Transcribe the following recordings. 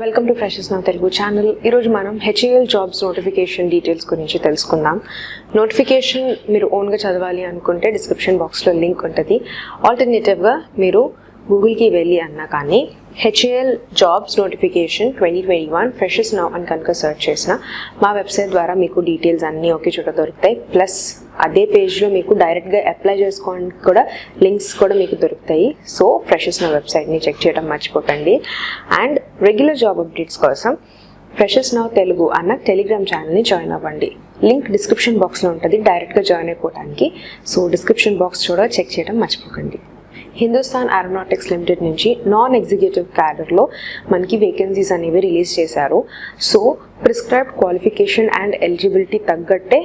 Welcome to freshers now Telugu channel. ఈరోజు మనం HAL jobs notification details గురించి తెలుసుకుందాం. నోటిఫికేషన్ మీరు ఓన్గా చదవాలి అనుకుంటే డిస్క్రిప్షన్ బాక్స్లో లింక్ ఉంటుంది. ఆల్టర్నేటివ్గా మీరు గూగుల్కి వెళ్ళి అన్నా కానీ HAL jobs notification 2021 freshers now అని కనుక సెర్చ్ చేసిన మా వెబ్సైట్ ద్వారా మీకు డీటెయిల్స్ అన్నీ ఒకే చోట దొరుకుతాయి. ప్లస్ అదే పేజ్లో మీకు డైరెక్ట్గా అప్లై చేసుకోవడానికి కూడా లింక్స్ కూడా మీకు దొరుకుతాయి. సో ఫ్రెషర్స్ నౌ వెబ్సైట్ని చెక్ చేయడం మర్చిపోకండి. అండ్ రెగ్యులర్ జాబ్ అప్డేట్స్ కోసం ఫ్రెషర్స్ నౌ తెలుగు అన్న టెలిగ్రామ్ ఛానల్ని జాయిన్ అవ్వండి. లింక్ డిస్క్రిప్షన్ బాక్స్లో ఉంటుంది డైరెక్ట్గా జాయిన్ అయిపోవడానికి. సో డిస్క్రిప్షన్ బాక్స్ కూడా చెక్ చేయడం మర్చిపోకండి. హిందుస్థాన్ ఏరోనాటిక్స్ లిమిటెడ్ నుంచి నాన్ ఎగ్జిక్యూటివ్ క్యాడర్లో మనకి వేకెన్సీస్ అనేవి రిలీజ్ చేశారు. So prescribed qualification and eligibility తగ్గట్టే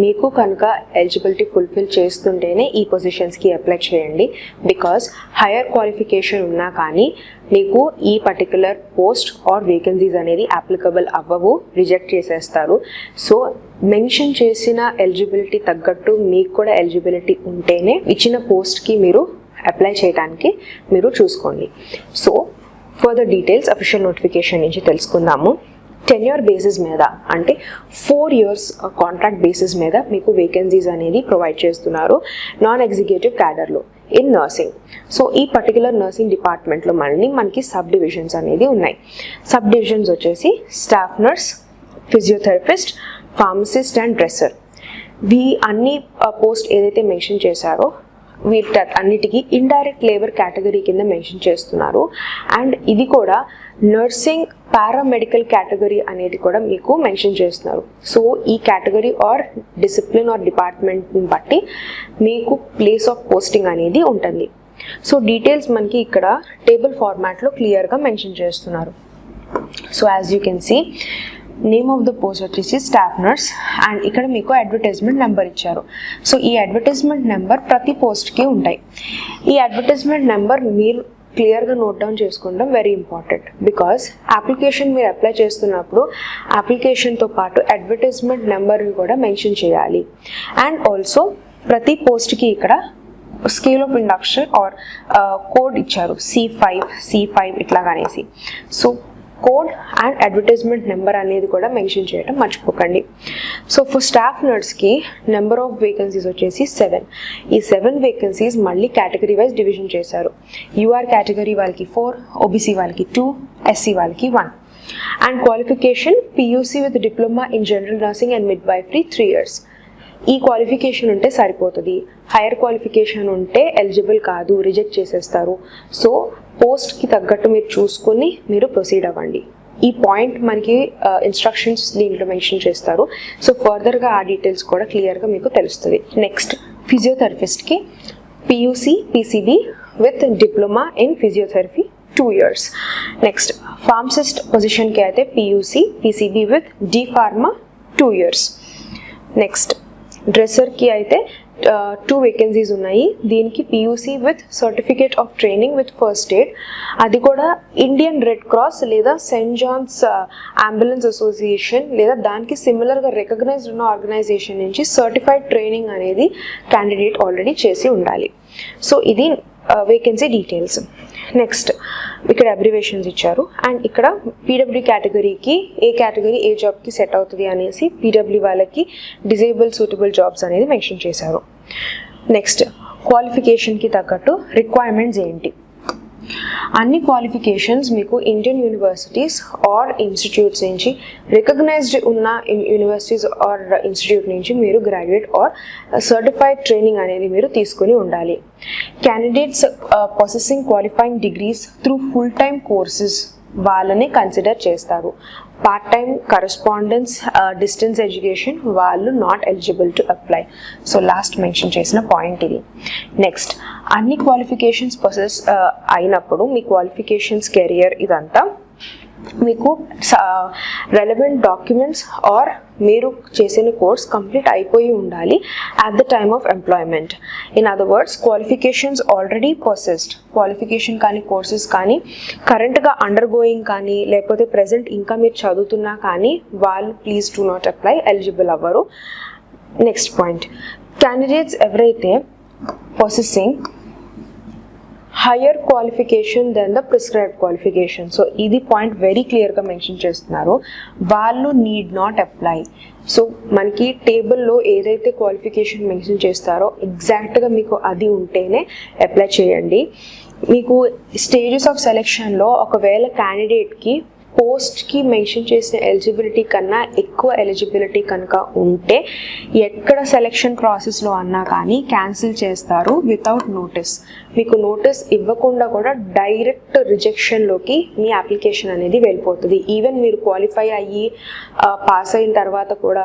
మీకు కనుక ఎలిజిబిలిటీ ఫుల్ఫిల్ చేస్తుంటేనే ఈ పొజిషన్స్కి అప్లై చేయండి. బికాస్ హయ్యర్ క్వాలిఫికేషన్ ఉన్నా కానీ మీకు ఈ పర్టికులర్ పోస్ట్ ఆర్ వేకెన్సీస్ అనేది అప్లికబుల్ అవ్వవు, రిజెక్ట్ చేసేస్తారు. సో మెన్షన్ చేసిన ఎలిజిబిలిటీ తగ్గట్టు మీకు కూడా ఎలిజిబిలిటీ ఉంటేనే ఇచ్చిన పోస్ట్కి మీరు అప్లై చేయడానికి మీరు చూసుకోండి. So further details official notification నుంచి తెలుసుకుందాము. టెన్యూర్ బేసిస్ మీద అంటే 4 years కాంట్రాక్ట్ బేసిస్ మీద మీకు వేకెన్సీస్ అనేది ప్రొవైడ్ చేస్తున్నారు నాన్ ఎగ్జిక్యూటివ్ క్యాడర్లో ఇన్ నర్సింగ్. సో ఈ పర్టికులర్ నర్సింగ్ డిపార్ట్మెంట్లో మనకి సబ్ డివిజన్స్ అనేది ఉన్నాయి. సబ్ డివిజన్స్ వచ్చేసి staff nurse, physiotherapist, pharmacist and dresser. అన్ని పోస్ట్ ఏదైతే మెన్షన్ చేశారో వీటి అన్నిటికీ ఇండైరెక్ట్ లేబర్ కేటగిరీ కింద మెన్షన్ చేస్తున్నారు. అండ్ ఇది కూడా నర్సింగ్ పారామెడికల్ కేటగిరీ అనేది కూడా మీకు మెన్షన్ చేస్తున్నారు. సో ఈ కేటగిరీ ఆర్ డిసిప్లిన్ ఆర్ డిపార్ట్మెంట్ని బట్టి మీకు ప్లేస్ ఆఫ్ పోస్టింగ్ అనేది ఉంటుంది. సో డీటెయిల్స్ మనకి ఇక్కడ టేబుల్ ఫార్మాట్లో క్లియర్గా మెన్షన్ చేస్తున్నారు. So as you can see name of the post వచ్చేసి స్టాఫ్ నర్స్ అండ్ ఇక్కడ మీకు అడ్వర్టైజ్మెంట్ నెంబర్ ఇచ్చారు. సో ఈ అడ్వర్టైజ్మెంట్ నెంబర్ ప్రతి పోస్ట్కి ఉంటాయి. ఈ అడ్వర్టైజ్మెంట్ నెంబర్ మీరు క్లియర్గా నోట్ డౌన్ చేసుకోవడం వెరీ ఇంపార్టెంట్. బికాస్ అప్లికేషన్ మీరు అప్లై చేస్తున్నప్పుడు అప్లికేషన్తో పాటు అడ్వర్టైజ్మెంట్ నెంబర్ని కూడా మెన్షన్ చేయాలి. అండ్ ఆల్సో ప్రతి పోస్ట్కి ఇక్కడ scale of induction or code ఇచ్చారు C5 ఇట్లాగనేసి. So code and advertisement number అనేది కూడా మెన్షన్ చేయడం మర్చిపోకండి. సో ఫర్ స్టాఫ్ నర్స్కి నెంబర్ ఆఫ్ వేకెన్సీస్ వచ్చేసి 7. ఈ 7 వేకెన్సీస్ మళ్ళీ కేటగిరీ వైజ్ డివిజన్ చేశారు. యూఆర్ కేటగిరీ వాళ్ళకి 4, ఓబీసీ వాళ్ళకి 2, ఎస్సీ వాళ్ళకి 1. And qualification PUC with diploma in general nursing and midwifery 3 years. ఈ క్వాలిఫికేషన్ ఉంటే సరిపోతుంది. హైయర్ క్వాలిఫికేషన్ ఉంటే ఎలిజిబుల్ కాదు, రిజెక్ట్ చేసేస్తారు. సో పోస్ట్కి తగ్గట్టు మీరు చూసుకొని మీరు ప్రొసీడ్ అవ్వండి. ఈ పాయింట్ మనకి ఇన్స్ట్రక్షన్స్ దీంట్లో మెన్షన్ చేస్తారు. సో ఫర్దర్గా ఆ డీటెయిల్స్ కూడా క్లియర్గా మీకు తెలుస్తుంది. నెక్స్ట్ ఫిజియోథెరపిస్ట్కి PUC PCB with diploma in physiotherapy 2 years. Next pharmacist పొజిషన్కి అయితే PUC PCB with D Pharma 2 years. Next డ్రెస్సర్కి అయితే 2 వేకెన్సీస్ ఉన్నాయి. దీనికి PUC with certificate of training with first aid, అది కూడా ఇండియన్ రెడ్ క్రాస్ లేదా సెయింట్ జాన్స్ అంబులెన్స్ అసోసియేషన్ లేదా దానికి సిమిలర్గా రికగ్నైజ్డ్ ఉన్న ఆర్గనైజేషన్ నుంచి సర్టిఫైడ్ ట్రైనింగ్ అనేది క్యాండిడేట్ ఆల్రెడీ చేసి ఉండాలి. సో ఇది వేకెన్సీ డీటెయిల్స్. నెక్స్ట్ ఇక్కడ అబ్రివేషన్స్ ఇచ్చారు. అండ్ ఇక్కడ PW కేటగిరీకి ఏ కేటగిరీ ఏ జాబ్కి సెట్ అవుతుంది అనేసి PW వాళ్ళకి డిజేబుల్ సూటబుల్ జాబ్స్ అనేది మెన్షన్ చేశారు. నెక్స్ట్ క్వాలిఫికేషన్కి తగ్గట్టు రిక్వైర్మెంట్స్ ఏంటి? అన్ని క్వాలిఫికేషన్స్ మీకు ఇండియన్ యూనివర్సిటీస్ ఆర్ ఇన్స్టిట్యూట్స్ నుంచి రికగ్నైజ్డ్ ఉన్న యూనివర్సిటీస్ ఆర్ ఇన్స్టిట్యూట్ నుంచి మీరు గ్రాడ్యుయేట్ ఆర్ సర్టిఫైడ్ ట్రైనింగ్ అనేది మీరు తీసుకుని ఉండాలి. Candidates possessing qualifying degrees through full time courses వాళ్ళని కన్సిడర్ చేస్తారు. Part time correspondence distance education వాళ్ళు not eligible to apply. So last mention చేసిన పాయింట్ ఇది. నెక్స్ట్ అన్ని క్వాలిఫికేషన్స్ ప్రాసెస్ అయినప్పుడు మీ క్వాలిఫికేషన్స్ కెరియర్ ఇదంతా మీకు రెలవెంట్ డాక్యుమెంట్స్ ఆర్ మీరు చేసిన కోర్స్ కంప్లీట్ అయిపోయి ఉండాలి at the time of employment. In other words qualifications already processed qualification కానీ కోర్సెస్ కానీ కరెంట్గా అండర్ గోయింగ్ కానీ లేకపోతే ప్రెజెంట్ ఇంకా మీరు చదువుతున్నా కానీ వాళ్ళు please do not apply, eligible అవ్వరు. నెక్స్ట్ పాయింట్ క్యాండిడేట్స్ ఎవరైతే possessing higher qualification than the prescribed qualification. So ఇది పాయింట్ వెరీ క్లియర్గా మెన్షన్ చేస్తున్నారు. వాళ్ళు నీడ్ నాట్ అప్లై. సో మనకి టేబుల్లో ఏదైతే క్వాలిఫికేషన్ మెన్షన్ చేస్తారో ఎగ్జాక్ట్గా మీకు అది ఉంటేనే అప్లై చేయండి. మీకు స్టేజెస్ ఆఫ్ సెలెక్షన్లో ఒకవేళ క్యాండిడేట్కి పోస్ట్కి మెన్షన్ చేసిన ఎలిజిబిలిటీ కన్నా ఎక్కువ ఎలిజిబిలిటీ కనుక ఉంటే ఎక్కడ సెలెక్షన్ ప్రాసెస్లో అన్నా కానీ క్యాన్సిల్ చేస్తారు వితౌట్ నోటీస్. మీకు నోటీస్ ఇవ్వకుండా కూడా డైరెక్ట్ రిజెక్షన్లోకి మీ అప్లికేషన్ అనేది వెళ్ళిపోతుంది. ఈవెన్ మీరు క్వాలిఫై అయ్యి పాస్ అయిన తర్వాత కూడా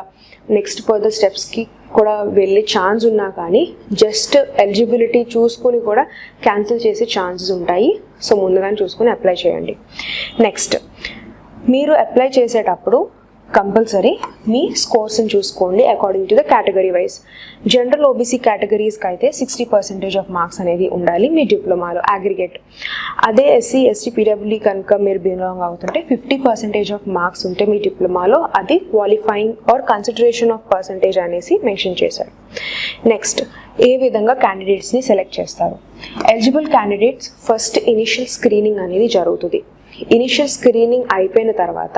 నెక్స్ట్ ఫర్దర్ స్టెప్స్కి కూడా వెళ్ళే ఛాన్స్ ఉన్నా కానీ జస్ట్ ఎలిజిబిలిటీ చూసుకుని కూడా క్యాన్సిల్ చేసే ఛాన్సెస్ ఉంటాయి. సో ముందుగానే చూసుకుని అప్లై చేయండి. నెక్స్ట్, మీరు అప్లై చేసేటప్పుడు కంపల్సరీ మీ స్కోర్స్ని చూసుకోండి according to the category wise. General OBC కేటగిరీస్కి అయితే 60% ఆఫ్ మార్క్స్ అనేది ఉండాలి మీ డిప్లొమాలో అగ్రిగేట్. అదే ఎస్సీ ఎస్టీ పీడబ్ల్యూడీ కనుక మీరు బిలాంగ్ అవుతుంటే 50% ఆఫ్ మార్క్స్ ఉంటే మీ డిప్లొమాలో అది qualifying or consideration of percentage అనేసి మెన్షన్ చేశారు. నెక్స్ట్, ఏ విధంగా క్యాండిడేట్స్ని సెలెక్ట్ చేస్తారు? Eligible candidates first initial screening అనేది జరుగుతుంది. ఇనిషియల్ స్క్రీనింగ్ అయిపోయిన తర్వాత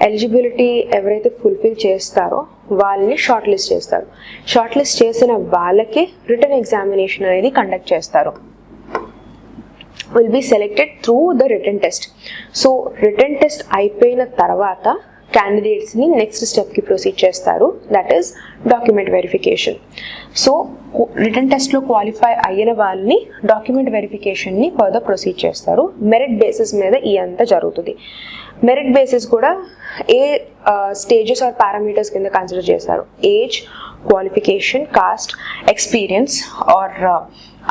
ఎలిజిబిలిటీ ఎవరైతే ఫుల్ఫిల్ చేస్తారో వాళ్ళని షార్ట్ లిస్ట్ చేస్తారు. షార్ట్ లిస్ట్ చేసిన వాళ్ళకి రిటన్ ఎగ్జామినేషన్ అనేది కండక్ట్ చేస్తారు. Will be selected through the written test. So written test అయిపోయిన తర్వాత క్యాండిడేట్స్ని నెక్స్ట్ స్టెప్కి ప్రొసీడ్ చేస్తారు, that is document verification. So written టెస్ట్లో క్వాలిఫై అయిన వాళ్ళని డాక్యుమెంట్ వెరిఫికేషన్ని ఫర్దర్ ప్రొసీడ్ చేస్తారు. మెరిట్ బేసిస్ మీద ఈ అంతా జరుగుతుంది. మెరిట్ బేసిస్ కూడా ఏ స్టేజెస్ ఆర్ పారామీటర్స్ కింద కన్సిడర్ చేస్తారు? Age, qualification, caste, experience or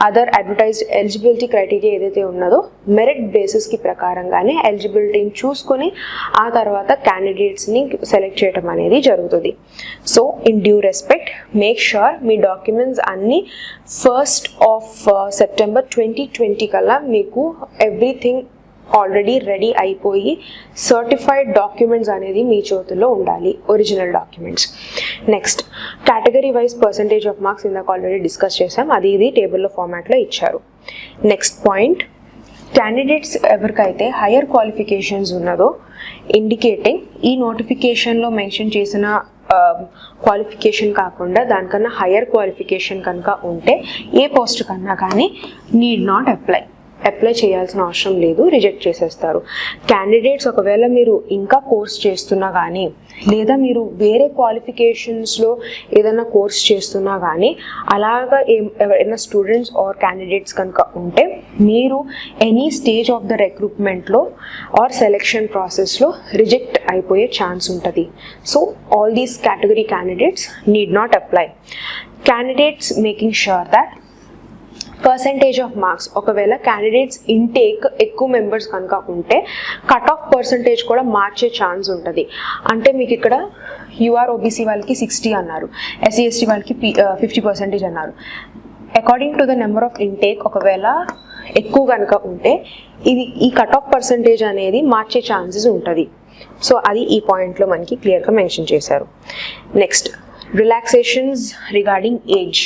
other advertised eligibility criteria ఏదైతే ఉన్నదో మెరిట్ బేసిస్కి ప్రకారంగానే ఎలిజిబిలిటీని చూసుకొని ఆ తర్వాత క్యాండిడేట్స్ని సెలెక్ట్ చేయడం అనేది జరుగుతుంది. So in due respect make sure me documents అన్నీ 1st of September 2020 కల్లా మీకు ఎవ్రీథింగ్ ఆల్రెడీ రెడీ అయిపోయి సర్టిఫైడ్ డాక్యుమెంట్స్ అనేది మీ చేతుల్లో ఉండాలి, original documents. Next, category wise percentage of marks ఇందాక ఆల్రెడీ డిస్కస్ చేసాం, అది ఇది టేబుల్లో ఫార్మాట్లో ఇచ్చారు. నెక్స్ట్ పాయింట్, క్యాండిడేట్స్ ఎవరికైతే హయ్యర్ క్వాలిఫికేషన్స్ ఉన్నదో ఇండికేటింగ్ ఈ నోటిఫికేషన్లో మెన్షన్ చేసిన క్వాలిఫికేషన్ కాకుండా దానికన్నా హయ్యర్ క్వాలిఫికేషన్ కనుక ఉంటే ఏ పోస్ట్ కన్నా కానీ నీడ్ నాట్ అప్లై చేయాల్సిన అవసరం లేదు, రిజెక్ట్ చేసేస్తారు. క్యాండిడేట్స్ ఒకవేళ మీరు ఇంకా కోర్స్ చేస్తున్నా కానీ లేదా మీరు వేరే క్వాలిఫికేషన్స్లో ఏదైనా కోర్స్ చేస్తున్నా కానీ అలాగా ఏమైనా స్టూడెంట్స్ ఆర్ క్యాండిడేట్స్ కనుక ఉంటే మీరు ఎనీ స్టేజ్ ఆఫ్ ద రిక్రూట్మెంట్లో ఆర్ సెలెక్షన్ ప్రాసెస్లో రిజెక్ట్ అయిపోయే ఛాన్స్ ఉంటుంది. So all these category candidates need not apply. Candidates making sure that percentage of marks, ఒకవేళ క్యాండిడేట్స్ ఇంటేక్ ఎక్కువ మెంబర్స్ కనుక ఉంటే కట్ ఆఫ్ పర్సంటేజ్ కూడా మార్చే ఛాన్స్ ఉంటుంది. అంటే మీకు ఇక్కడ యూఆర్ ఓబీసీ వాళ్ళకి 60 అన్నారు, ఎస్సీ ఎస్టీ వాళ్ళకి 50% అన్నారు. According to the number of intake ఒకవేళ ఎక్కువ కనుక ఉంటే ఈ కట్ ఆఫ్ పర్సంటేజ్ అనేది మార్చే ఛాన్సెస్ ఉంటుంది. సో అది ఈ పాయింట్లో మనకి క్లియర్గా మెన్షన్ చేశారు. Next, relaxations regarding age.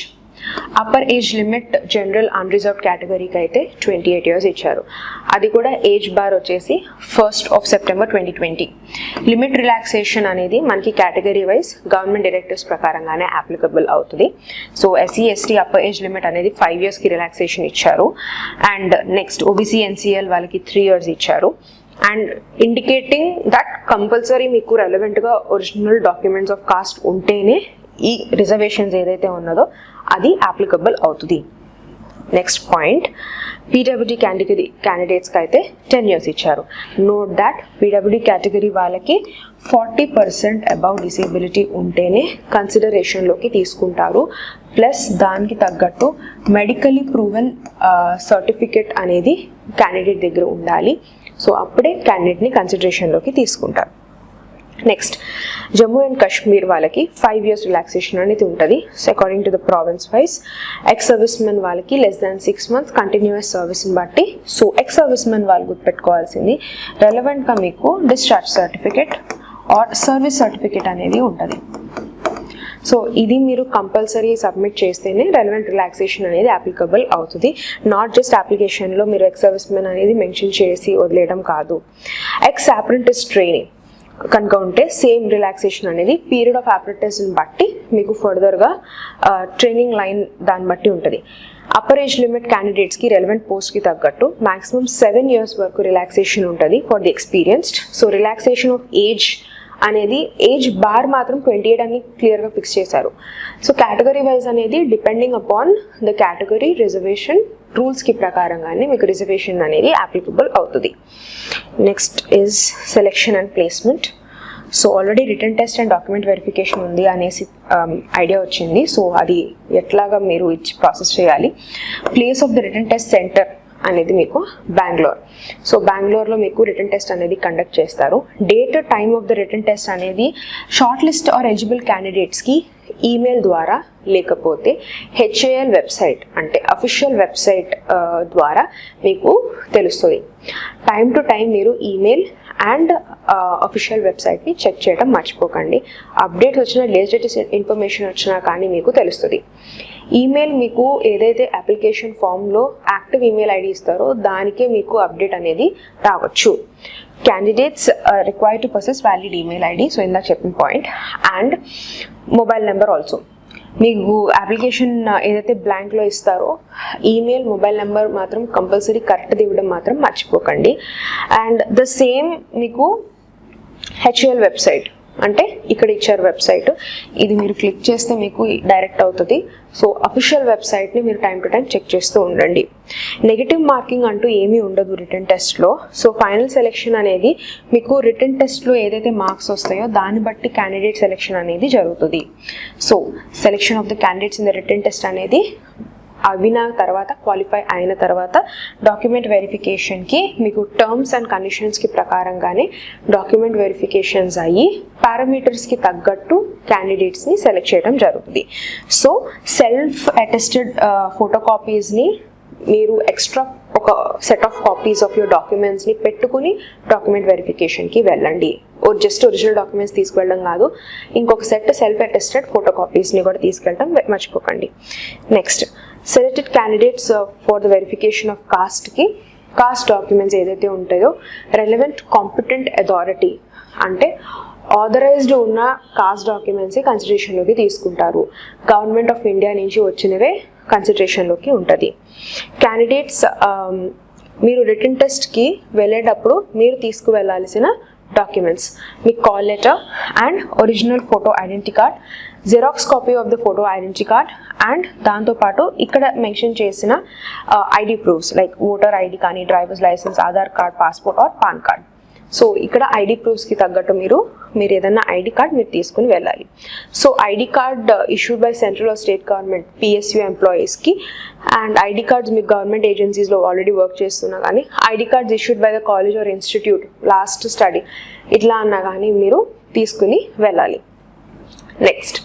Upper age limit general unreserved కేటగిరీకి అయితే 28 years ఇచ్చారు. అది కూడా ఏజ్ బార్ వచ్చేసి 1st of September 2020. Limit relaxation అనేది మనకి కేటగిరీ వైజ్ గవర్నమెంట్ డైరెక్టివ్స్ ప్రకారంగానే అప్లికబుల్ అవుతుంది. So SC ST upper age limit అనేది 5 yearsకి రిలాక్సేషన్ ఇచ్చారు. అండ్ నెక్స్ట్ ఓబీసీ ఎన్సీఎల్ వాళ్ళకి 3 years ఇచ్చారు. అండ్ ఇండికేటింగ్ దట్ కంపల్సరీ మీకు రెలవెంట్గా ఒరిజినల్ డాక్యుమెంట్స్ ఆఫ్ కాస్ట్ ఉంటేనే ఈ రిజర్వేషన్స్ ఏదైతే ఉన్నదో అది అప్లికబుల్ అవుతుంది. నెక్స్ట్ పాయింట్, పీడబ్ల్యూడీ క్యాండిడేట్స్కి అయితే 10 years ఇచ్చారు. నోట్ దాట్ పీడబ్ల్యూడీ కేటగిరీ వాళ్ళకి 40% అబౌవ్ డిసేబిలిటీ ఉంటేనే కన్సిడరేషన్లోకి తీసుకుంటారు. ప్లస్ దానికి తగ్గట్టు మెడికలీ ప్రూవెన్ సర్టిఫికెట్ అనేది క్యాండిడేట్ దగ్గర ఉండాలి. సో అప్పుడే క్యాండిడేట్ని కన్సిడరేషన్లోకి తీసుకుంటారు. నెక్స్ట్, జమ్మూ అండ్ కాశ్మీర్ వాళ్ళకి 5 years రిలాక్సేషన్ అనేది ఉంటుంది. So according to the province wise ex service men వాళ్ళకి less than 6 months కంటిన్యూస్ సర్వీస్ని బట్టి. సో ఎక్స్ సర్వీస్ మెన్ వాళ్ళు గుర్తుపెట్టుకోవాల్సింది రెలవెంట్గా మీకు discharge certificate or service certificate అనేది ఉంటుంది. సో ఇది మీరు కంపల్సరీ సబ్మిట్ చేస్తేనే రెలవెంట్ రిలాక్సేషన్ అనేది అప్లికబుల్ అవుతుంది. నాట్ జస్ట్ అప్లికేషన్లో మీరు ఎక్స్ సర్వీస్ మెన్ అనేది మెన్షన్ చేసి వదిలేయడం కాదు. ఎక్స్ అప్రెంటిస్ ట్రైనింగ్ కనుక ఉంటే సేమ్ రిలాక్సేషన్ అనేది పీరియడ్ ఆఫ్ అప్రెంటిస్ని బట్టి మీకు ఫర్దర్గా ట్రైనింగ్ లైన్ దాన్ని బట్టి ఉంటుంది. అప్పర్ ఏజ్ లిమిట్ క్యాండిడేట్స్కి రెలవెంట్ పోస్ట్కి తగ్గట్టు మ్యాక్సిమం 7 years వరకు రిలాక్సేషన్ ఉంటుంది for the experienced. So relaxation of age అనేది ఏజ్ బార్ మాత్రం 28 అని క్లియర్గా ఫిక్స్ చేశారు. సో కేటగిరీ వైజ్ అనేది depending upon the category reservation రూల్స్కి ప్రకారంగానే మీకు రిజర్వేషన్ అనేది అప్లికబుల్ అవుతుంది. Next is selection and placement. So already written test and document verification ఉంది అనేసి ఐడియా వచ్చింది. సో అది ఎట్లాగా మీరు ఇచ్చి ప్రాసెస్ చేయాలి. Place of the written test centre అనేది మీకు బెంగళూరు. సో బెంగళూరులో మీకు రిటర్న్ టెస్ట్ అనేది కండక్ట్ చేస్తారు. Date time of the written test అనేది షార్ట్ లిస్ట్ ఆర్ ఎలిజిబుల్ క్యాండిడేట్స్కి ఈమెయిల్ ద్వారా లేకపోతే HAL వెబ్సైట్ అంటే అఫీషియల్ వెబ్సైట్ ద్వారా మీకు తెలుస్తుంది. టైం టు టైం మీరు ఈమెయిల్ అండ్ అఫీషియల్ వెబ్సైట్ని చెక్ చేయడం మర్చిపోకండి. అప్డేట్స్ వచ్చినా లేటెస్ట్ ఇన్ఫర్మేషన్ వచ్చినా కానీ మీకు తెలుస్తుంది. ఈమెయిల్ మీకు ఏదైతే అప్లికేషన్ ఫామ్లో యాక్టివ్ ఈమెయిల్ ఐడి ఇస్తారో దానికే మీకు అప్డేట్ అనేది రావచ్చు. Candidates required to possess valid email ID. So ఇందాక చెప్పిన point. And mobile number also. మీకు అప్లికేషన్ ఏదైతే బ్లాంక్లో ఇస్తారో ఈమెయిల్ మొబైల్ నెంబర్ మాత్రం కంపల్సరీ కరెక్ట్ ఇవ్వడం మాత్రం మర్చిపోకండి. అండ్ ద సేమ్ మీకు HAL వెబ్సైట్ అంటే ఇక్కడ ఇచ్చారు వెబ్సైట్, ఇది మీరు క్లిక్ చేస్తే మీకు డైరెక్ట్ అవుతుంది. సో అఫీషియల్ వెబ్సైట్ని మీరు టైం టు టైం చెక్ చేస్తూ ఉండండి. నెగిటివ్ మార్కింగ్ అంటూ ఏమీ ఉండదు రిటర్న్ టెస్ట్లో. సో ఫైనల్ సెలెక్షన్ అనేది మీకు రిటర్న్ టెస్ట్లో ఏదైతే మార్క్స్ వస్తాయో దాన్ని బట్టి క్యాండిడేట్ సెలెక్షన్ అనేది జరుగుతుంది. So selection of the candidates in the written test అనేది అవిన తర్వాత క్వాలిఫై అయిన తర్వాత డాక్యుమెంట్ వెరిఫికేషన్కి మీకు టర్మ్స్ అండ్ కండిషన్స్కి ప్రకారంగానే డాక్యుమెంట్ వెరిఫికేషన్స్ అయ్యి పారామీటర్స్కి తగ్గట్టు క్యాండిడేట్స్ని సెలెక్ట్ చేయడం జరుగుతుంది. సో సెల్ఫ్ అటెస్టెడ్ ఫోటో కాపీస్ని మీరు ఎక్స్ట్రా ఒక set of copies of your డాక్యుమెంట్స్ని పెట్టుకుని డాక్యుమెంట్ వెరిఫికేషన్కి వెళ్ళండి. జస్ట్ ఒరిజినల్ డాక్యుమెంట్స్ తీసుకువెళ్ళడం కాదు, ఇంకొక సెట్ సెల్ఫ్ అటెస్టెడ్ ఫోటో కాపీస్ని కూడా తీసుకెళ్ళడం మర్చిపోకండి. Next selected candidates for the verification of కాస్ట్కి కాస్ట్ డాక్యుమెంట్స్ ఏదైతే ఉంటాయో రెలవెంట్ కాంపిటెంట్ అథారిటీ అంటే ఆథరైజ్డ్ ఉన్న కాస్ట్ డాక్యుమెంట్స్ కన్సిడరేషన్లోకి తీసుకుంటారు. గవర్నమెంట్ ఆఫ్ ఇండియా నుంచి వచ్చినవే కన్సిడరేషన్లోకి ఉంటుంది. క్యాండిడేట్స్ మీరు రిటర్న్ టెస్ట్కి వెళ్ళేటప్పుడు మీరు తీసుకువెళ్ళాల్సిన డాక్యుమెంట్స్ మీ call letter and original photo identity card, xerox copy of the photo identity card and దాంతోపాటు ఇక్కడ మెన్షన్ చేసిన ID proofs like voter ID కానీ driver's licence, Aadhaar card, passport or PAN card. So ఇక్కడ ఐడి ప్రూఫ్స్కి తగ్గట్టు మీరు ఏదైనా ఐడి కార్డ్ మీరు తీసుకుని వెళ్ళాలి. So ID card issued by central or state government PSU ఎంప్లాయీస్కి అండ్ ఐడి కార్డ్స్ మీకు గవర్నమెంట్ ఏజెన్సీస్లో ఆల్రెడీ వర్క్ చేస్తున్నా కానీ ID cards issued by the college or institute last study ఇట్లా అన్నా కానీ మీరు తీసుకుని వెళ్ళాలి. Next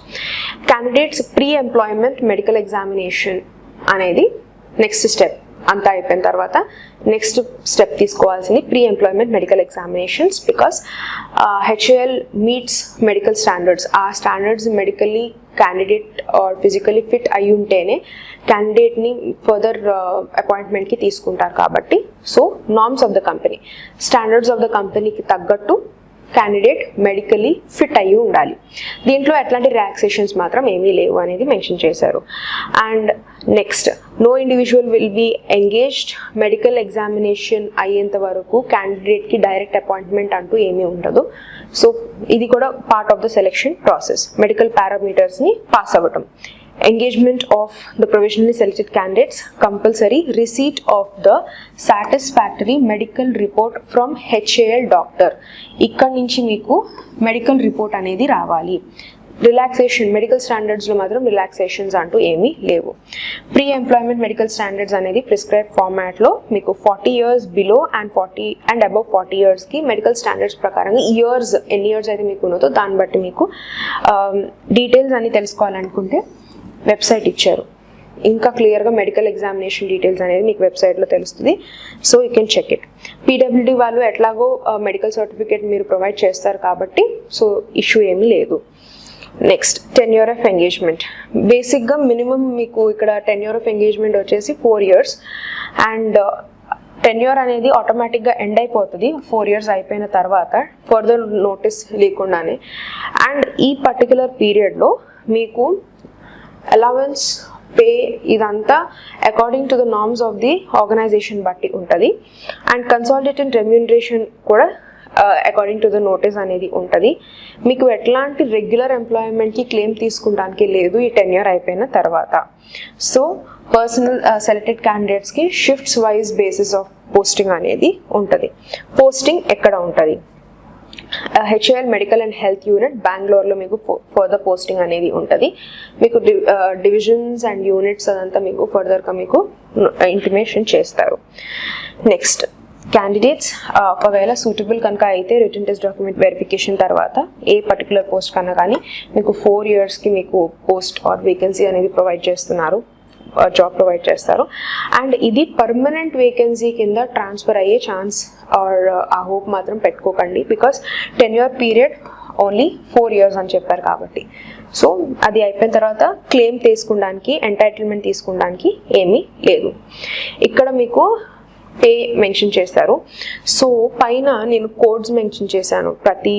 candidates pre employment medical examination అనేది నెక్స్ట్ స్టెప్. అంతా అయిపోయిన తర్వాత నెక్స్ట్ స్టెప్ తీసుకోవాల్సింది pre employment medical examinations. Because HAL meets medical standards. ఆ standards medically candidate or physically fit అయి ఉంటేనే క్యాండిడేట్ని ఫర్దర్ అపాయింట్మెంట్కి తీసుకుంటారు కాబట్టి so norms of the company standards of the కంపెనీకి తగ్గట్టు క్యాండిడేట్ మెడికలీ ఫిట్ అయ్యి ఉండాలి. దీంట్లో ఎట్లాంటి రిలాక్సేషన్స్ మాత్రం ఏమీ లేవు అనేది మెన్షన్ చేశారు. And next no individual will be engaged. Medical examination అయ్యేంత వరకు క్యాండిడేట్కి డైరెక్ట్ అపాయింట్మెంట్ అంటూ ఏమీ ఉండదు. సో ఇది కూడా part of the selection process. Medical పారామీటర్స్ని పాస్ అవ్వటం. Engagement of the provisionally selected candidates, compulsory receipt of the satisfactory medical report from HAL doctor. ఇక్కడ నుంచి మీకు మెడికల్ రిపోర్ట్ అనేది రావాలి. రిలాక్సేషన్ మెడికల్ స్టాండర్డ్స్లో మాత్రం రిలాక్సేషన్స్ అంటూ ఏమీ లేవు. ప్రీ ఎంప్లాయ్మెంట్ మెడికల్ స్టాండర్డ్స్ అనేది ప్రిస్క్రైబ్ ఫార్మాట్లో మీకు 40 years బిలో అండ్ అబవ్ 40 yearsకి మెడికల్ స్టాండర్డ్స్ ప్రకారంగా ఎన్ని ఇయర్స్ అయితే మీకు ఉన్నదో దాన్ని బట్టి మీకు డీటెయిల్స్ అని తెలుసుకోవాలనుకుంటే వెబ్సైట్ ఇచ్చారు. ఇంకా క్లియర్గా మెడికల్ ఎగ్జామినేషన్ డీటెయిల్స్ అనేది మీకు వెబ్సైట్లో తెలుస్తుంది. So you can check it. PWD వాళ్ళు ఎట్లాగో మెడికల్ సర్టిఫికేట్ మీరు ప్రొవైడ్ చేస్తారు కాబట్టి సో ఇష్యూ ఏమీ లేదు. Next tenure of engagement. బేసిక్గా మినిమం మీకు ఇక్కడ టెన్యూర్ ఆఫ్ ఎంగేజ్మెంట్ వచ్చేసి 4 years అండ్ టెన్యూర్ అనేది ఆటోమేటిక్గా ఎండ్ అయిపోతుంది 4 years అయిపోయిన తర్వాత ఫర్దర్ నోటీస్ లేకుండానే. అండ్ ఈ పర్టికులర్ పీరియడ్లో మీకు అలవెన్స్ పే ఇదంతా according to the norms of the organisation బట్టి ఉంటుంది. అండ్ కన్సాలిడేటెడ్ రెమ్యూనరేషన్ కూడా అకార్డింగ్ టు ద నోటీస్ అనేది ఉంటుంది. మీకు ఎట్లాంటి రెగ్యులర్ ఎంప్లాయ్మెంట్కి క్లెయిమ్ తీసుకుంటానికి లేదు ఈ టెన్యూర్ అయిపోయిన తర్వాత. సో పర్సనల్ సెలెక్టెడ్ క్యాండిడేట్స్కి shifts wise basis of posting అనేది ఉంటుంది. పోస్టింగ్ ఎక్కడ ఉంటుంది? HAL medical and health unit బెంగళూరులో మీకు ఫర్దర్ పోస్టింగ్ అనేది ఉంటుంది. మీకు డివిజన్స్ అండ్ యూనిట్స్ అదంతా మీకు ఫర్దర్గా మీకు ఇంటిమేషన్ చేస్తారు. నెక్స్ట్ క్యాండిడేట్స్ ఒకవేళ సూటబుల్ కనుక అయితే రిటన్ టెస్ట్ డాక్యుమెంట్ వెరిఫికేషన్ తర్వాత ఏ పర్టికులర్ పోస్ట్ కన్నా కానీ మీకు 4 yearsకి మీకు పోస్ట్ ఆర్ వేకెన్సీ అనేది జాబ్ ప్రొవైడ్ చేస్తారు. అండ్ ఇది పర్మనెంట్ వేకెన్సీ కింద ట్రాన్స్ఫర్ అయ్యే ఛాన్స్ ఆర్ ఆ హోప్ మాత్రం పెట్టుకోకండి. Because tenure period only 4 years అని చెప్పారు కాబట్టి. సో అది అయిపోయిన తర్వాత క్లెయిమ్ తీసుకోవడానికి ఎంటైటిల్మెంట్ తీసుకోవడానికి ఏమీ లేదు. ఇక్కడ మీకు పే మెన్షన్ చేస్తారు. సో పైన నేను కోడ్స్ మెన్షన్ చేశాను, ప్రతి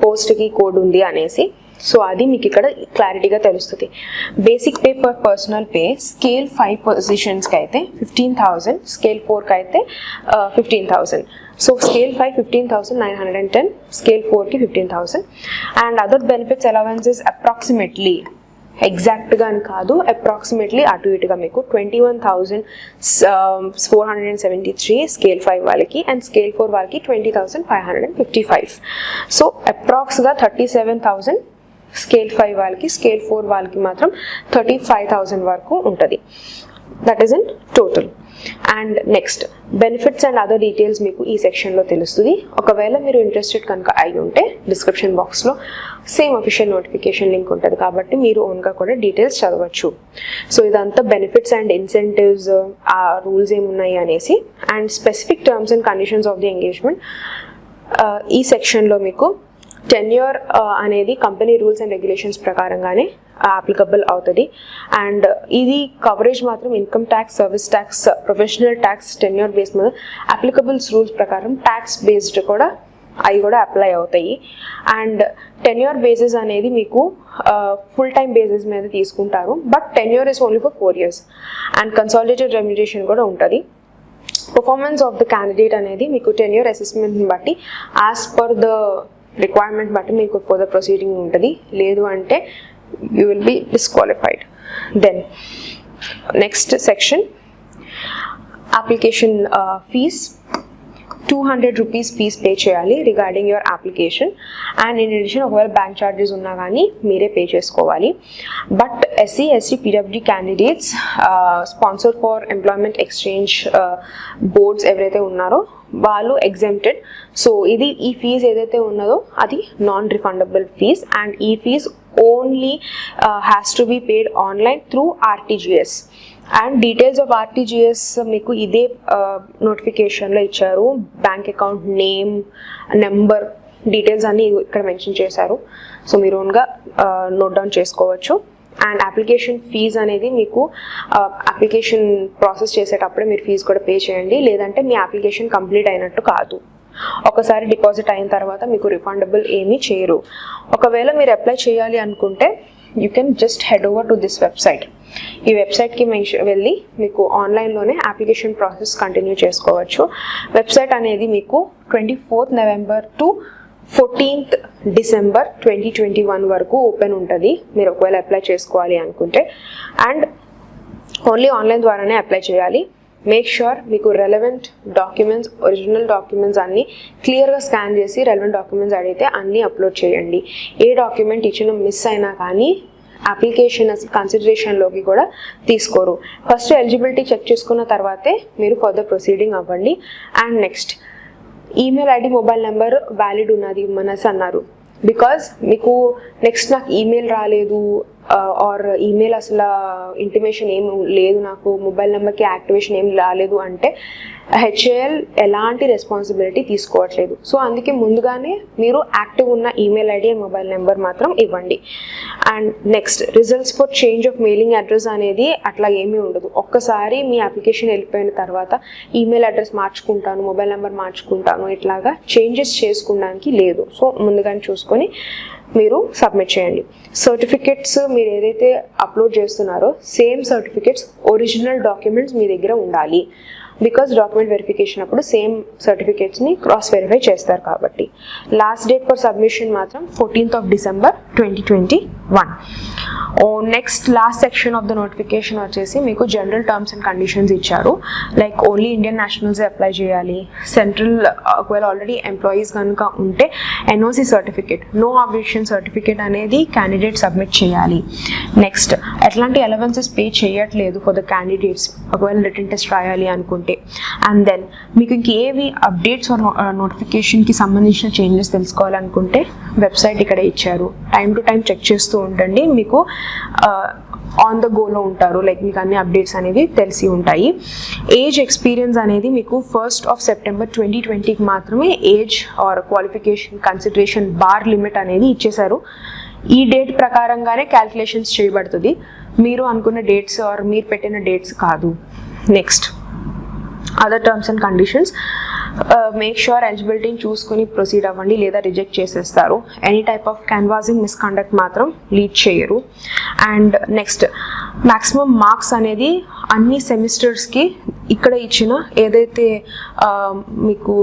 పోస్ట్కి కోడ్ ఉంది అనేసి. సో అది మీకు ఇక్కడ క్లారిటీగా తెలుస్తుంది. Basic pay per personal pay scale 5 పొజిషన్స్కి అయితే 15,000, స్కేల్ 4కి అయితే 15,000. సో స్కేల్ 5 15,910, స్కేల్ 4కి 15,000. And other benefits allowances approximately ఎగ్జాక్ట్గా అని కాదు, అప్రాక్సిమేట్లీ అటు ఇటుగా మీకు 21,473 స్కేల్ 5 వాళ్ళకి అండ్ స్కేల్ 4 వాళ్ళకి 20,555. సో అప్రాక్స్గా 37,000 స్కేల్ 5 వాళ్ళకి, స్కేల్ 4 వాళ్ళకి మాత్రం 35,000 వరకు ఉంటుంది. That is in total. And next benefits and other details మీకు ఈ సెక్షన్లో తెలుస్తుంది. ఒకవేళ మీరు ఇంట్రెస్టెడ్ కనుక అయి ఉంటే డిస్క్రిప్షన్ బాక్స్లో సేమ్ అఫీషియల్ నోటిఫికేషన్ లింక్ ఉంటుంది కాబట్టి మీరు ఓన్గా కూడా డీటెయిల్స్ చదవచ్చు. సో ఇదంతా బెనిఫిట్స్ అండ్ ఇన్సెంటివ్స్, ఆ రూల్స్ ఏమున్నాయి అనేసి. And specific terms and conditions of the engagement ఈ సెక్షన్లో మీకు టెన్యూర్ అనేది కంపెనీ రూల్స్ అండ్ రెగ్యులేషన్స్ ప్రకారంగానే అప్లికబుల్ అవుతుంది. అండ్ ఇది కవరేజ్ మాత్రం income tax, service tax, professional tax tenure base మీద అప్లికబుల్స్ రూల్స్ ప్రకారం ట్యాక్స్ బేస్డ్ కూడా అవి కూడా అప్లై అవుతాయి. అండ్ టెన్యూర్ బేసిస్ అనేది మీకు ఫుల్ టైం బేసిస్ మీద తీసుకుంటారు. But tenure is only for 4 years. And consolidated remuneration కూడా ఉంటుంది. పర్ఫార్మెన్స్ ఆఫ్ ద క్యాండిడేట్ అనేది మీకు టెన్యూర్ అసెస్మెంట్ని బట్టి యాజ్ పర్ ద రిక్వైర్మెంట్ బట్టి మీకు ఫర్దర్ ప్రొసీడింగ్ ఉంటుంది. లేదు అంటే you will be disqualified. Then next section application fees. 200 rupees fees pay చేయాలి regarding your application. And in addition ఒకవేళ బ్యాంక్ ఛార్జెస్ ఉన్నా కానీ మీరే పే చేసుకోవాలి. But SC ST PWD candidates, sponsored for employment exchange boards ఎవరైతే ఉన్నారో వాళ్ళు exempted. So ఇది ఈ ఫీజ్ ఏదైతే ఉన్నదో అది నాన్ రిఫండబుల్ ఫీజ్. అండ్ ఈ fees only has to be paid online through RTGS. And details of RTGS మీకు ఇదే నోటిఫికేషన్లో ఇచ్చారు. Bank account name, number, details అన్నీ ఇక్కడ మెన్షన్ చేశారు. సో మీరు ఓన్గా నోట్ డౌన్ చేసుకోవచ్చు. అండ్ అప్లికేషన్ ఫీజ్ అనేది మీకు అప్లికేషన్ ప్రాసెస్ చేసేటప్పుడే మీరు ఫీజు కూడా పే చేయండి. లేదంటే మీ అప్లికేషన్ కంప్లీట్ అయినట్టు కాదు. ఒకసారి డిపాజిట్ అయిన తర్వాత మీకు రిఫండబుల్ ఏమీ చేయరు. ఒకవేళ మీరు అప్లై చేయాలి అనుకుంటే you can just head over to this website. ఈ వెబ్సైట్కి వెళ్ళి మీకు ఆన్లైన్లోనే అప్లికేషన్ ప్రాసెస్ కంటిన్యూ చేసుకోవచ్చు. వెబ్సైట్ అనేది మీకు 24th November to 14th December 2021 వరకు ఓపెన్ ఉంటుంది మీరు ఒకవేళ అప్లై చేసుకోవాలి అనుకుంటే. అండ్ ఓన్లీ ఆన్లైన్ ద్వారానే అప్లై చేయాలి. మేక్ ష్యూర్ మీకు రెలవెంట్ డాక్యుమెంట్స్, ఒరిజినల్ డాక్యుమెంట్స్ అన్నీ క్లియర్గా స్కాన్ చేసి రెలవెంట్ డాక్యుమెంట్స్ అడిగితే అన్నీ అప్లోడ్ చేయండి. ఏ డాక్యుమెంట్ ఇచ్చిన మిస్ అయినా కానీ అప్లికేషన్ కన్సిడరేషన్లోకి కూడా తీసుకోరు. ఫస్ట్ ఎలిజిబిలిటీ చెక్ చేసుకున్న తర్వాతే మీరు ఫర్దర్ ప్రొసీడింగ్ అవ్వండి. And next email ID, mobile number valid ఉన్నది మనసు అన్నారు. బికాజ్ మీకు నెక్స్ట్ నాకు ఈమెయిల్ రాలేదు, ఆర్ ఈమెయిల్ అసలు ఇంటిమేషన్ ఏం లేదు, నాకు మొబైల్ నెంబర్కి యాక్టివేషన్ ఏం రాలేదు అంటే హెచ్ఏఎల్ ఎలాంటి రెస్పాన్సిబిలిటీ తీసుకోవట్లేదు. సో అందుకే ముందుగానే మీరు యాక్టివ్ ఉన్న email ID and mobile number మాత్రం ఇవ్వండి. And next, results for change of mailing address అనేది అట్లా ఏమీ ఉండదు. ఒక్కసారి మీ అప్లికేషన్ వెళ్ళిపోయిన తర్వాత ఈమెయిల్ అడ్రస్ మార్చుకుంటాను, మొబైల్ నెంబర్ మార్చుకుంటాను, ఇట్లాగా చేంజెస్ చేసుకోవడానికి లేదు. సో ముందుగానే చూసుకొని మీరు సబ్మిట్ చేయండి. సర్టిఫికెట్స్ మీరు ఏదైతే అప్లోడ్ చేస్తున్నారో సేమ్ సర్టిఫికెట్స్ ఒరిజినల్ డాక్యుమెంట్స్ మీ దగ్గర ఉండాలి. బికాస్ డాక్యుమెంట్ వెరిఫికేషన్ అప్పుడు సేమ్ సర్టిఫికేట్స్ని క్రాస్ వెరిఫై చేస్తారు కాబట్టి. లాస్ట్ డేట్ ఫర్ సబ్మిషన్ మాత్రం 14th of December 2021. Next last section of the notification వచ్చేసి మీకు జనరల్ టర్మ్స్ అండ్ కండిషన్స్ ఇచ్చారు. Like only Indian nationals apply చేయాలి. సెంట్రల్ ఒకవేళ ఆల్రెడీ ఎంప్లాయీస్ కనుక ఉంటే NOC certificate, no objection certificate అనేది క్యాండిడేట్ సబ్మిట్ చేయాలి. నెక్స్ట్, ఎట్లాంటి అలవెన్సెస్ పే చేయట్లేదు ఫర్ ద క్యాండిడేట్స్ ఒకవేళ రిటన్ టెస్ట్ రాయాలి అనుకుంటే. అండ్ దెన్ మీకు ఇంకేవి అప్డేట్స్ నోటిఫికేషన్కి సంబంధించిన చేంజెస్ తెలుసుకోవాలనుకుంటే వెబ్సైట్ ఇక్కడ ఇచ్చారు. టైం టు టైం చెక్ చేస్తూ ఉండండి. మీకు ఆన్ ద గోలో ఉంటారు, లైక్ మీకు అన్ని అప్డేట్స్ అనేవి తెలిసి ఉంటాయి. ఏజ్ ఎక్స్పీరియన్స్ అనేది మీకు 1st of September 2020కి మాత్రమే age or qualification consideration bar limit అనేది ఇచ్చేశారు. ఈ డేట్ ప్రకారంగానే క్యాల్కులేషన్స్ చేయబడుతుంది, మీరు అనుకున్న డేట్స్ ఆర్ మీరు పెట్టిన డేట్స్ కాదు. Next, other terms and conditions, make sure ఎలిజిబిలిటీని చూసుకొని ప్రొసీడ్ అవ్వండి, లేదా రిజెక్ట్ చేసేస్తారు. Any type of canvassing misconduct మాత్రం లీడ్ చేయరు. అండ్ నెక్స్ట్, మ్యాక్సిమం మార్క్స్ అనేది అన్ని సెమిస్టర్స్కి ఇక్కడ ఇచ్చిన ఏదైతే మీకు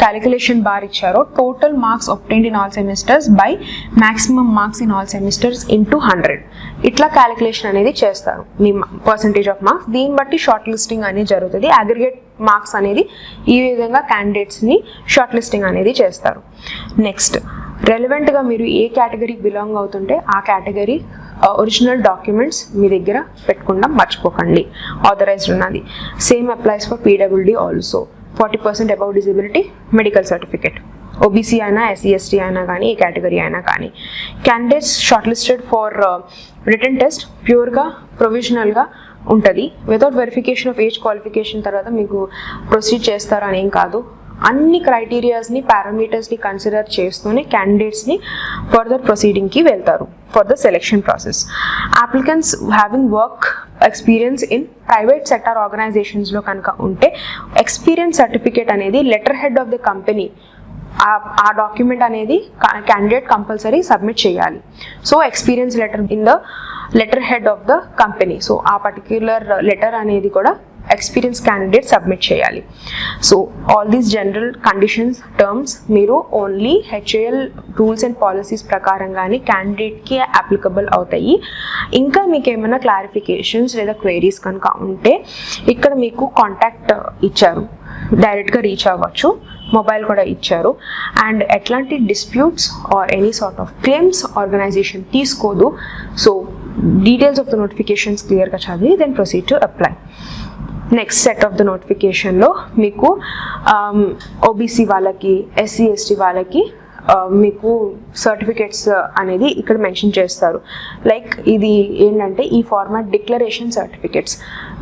క్యాలిక్యులేషన్ బార్ ఇచ్చారో total marks obtained in all semesters by maximum marks in all semesters into 100 ఇట్లా క్యాలిక్యులేషన్ అనేది చేస్తారు మీ పర్సంటేజ్ ఆఫ్ మార్క్స్. దీన్ని బట్టి షార్ట్ లిస్టింగ్ అనేది జరుగుతుంది. అగ్రిగేట్ మార్క్స్ అనేది ఈ విధంగా క్యాండిడేట్స్ని షార్ట్ లిస్టింగ్ అనేది చేస్తారు. నెక్స్ట్, రెలవెంట్గా మీరు ఏ కేటగిరీకి బిలాంగ్ అవుతుంటే ఆ కేటగిరీ ఒరిజినల్ డాక్యుమెంట్స్ మీ దగ్గర పెట్టుకుండా మర్చిపోకండి, ఆథరైజ్డ్ ఉన్నది. Same applies for PWD also. 40% above disability, medical certificate, OBC అయినా ఎస్సీ ఎస్టీ అయినా కానీ ఏ కేటగిరీ అయినా కానీ. Candidates short listed for written test ప్యూర్గా ప్రొవిజనల్గా ఉంటుంది. Without verification of age qualification తర్వాత మీకు ప్రొసీడ్ చేస్తారు అని ఏం కాదు. అన్ని క్రైటీరియాస్ని పారామీటర్స్ని కన్సిడర్ చేస్తూనే క్యాండిడేట్స్ని ఫర్దర్ ప్రొసీడింగ్కి వెళ్తారు for the selection process. Applicants having work experience in private sector ఆర్గనైజేషన్స్లో కనుక ఉంటే ఎక్స్పీరియన్స్ సర్టిఫికేట్ అనేది letter head of the company ఆ డాక్యుమెంట్ అనేది క్యాండిడేట్ కంపల్సరీ సబ్మిట్ చేయాలి. So experience letter in the letter head of the company, so ఆ particular letter అనేది కూడా ఎక్స్పీరియన్స్ క్యాండిడేట్ సబ్మిట్ చేయాలి. So all these general conditions terms మీరు only HAL rules and policies ప్రకారంగానే క్యాండిడేట్కి applicable అవుతాయి. ఇంకా మీకు ఏమైనా క్లారిఫికేషన్స్ లేదా క్వైరీస్ కనుక ఉంటే ఇక్కడ మీకు కాంటాక్ట్ ఇచ్చారు, డైరెక్ట్గా రీచ్ అవ్వచ్చు, మొబైల్ కూడా ఇచ్చారు. అండ్ ఎట్లాంటి disputes or any sort of claims organisation తీసుకోదు. So details of the notifications క్లియర్గా చదివి then proceed to apply. Next set of the నోటిఫికేషన్లో మీకు ఓబీసీ వాళ్ళకి, ఎస్సీ ఎస్టీ వాళ్ళకి మీకు సర్టిఫికేట్స్ అనేది ఇక్కడ మెన్షన్ చేస్తారు. లైక్ ఇది ఏంటంటే ఈ ఫార్మాట్ డిక్లరేషన్ సర్టిఫికేట్స్.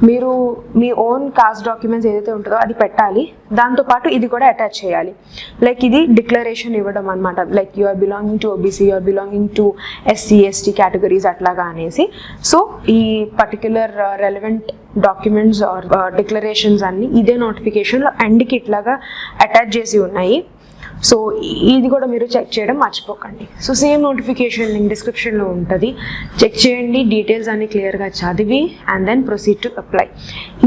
మీరు మీ ఓన్ కాస్ట్ డాక్యుమెంట్స్ ఏదైతే ఉంటుందో అది పెట్టాలి, దాంతోపాటు ఇది కూడా అటాచ్ చేయాలి. లైక్ ఇది డిక్లరేషన్ ఇవ్వడం అనమాట. Like you are belonging to OBC, you are belonging to SC ST categories అట్లాగా అనేసి. సో ఈ particular relevant documents or declarations అన్ని ఇదే నోటిఫికేషన్లో ఎండ్కి ఇట్లాగా అటాచ్ చేసి ఉన్నాయి. సో ఇది కూడా మీరు చెక్ చేయడం మర్చిపోకండి. సో సేమ్ నోటిఫికేషన్ లింక్ డిస్క్రిప్షన్లో ఉంటుంది, చెక్ చేయండి, డీటెయిల్స్ అన్ని క్లియర్గా చదివి and then proceed to apply.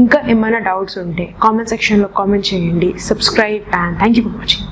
ఇంకా ఏమైనా డౌట్స్ ఉంటే కామెంట్ సెక్షన్లో కామెంట్ చేయండి. Subscribe and thank you for watching.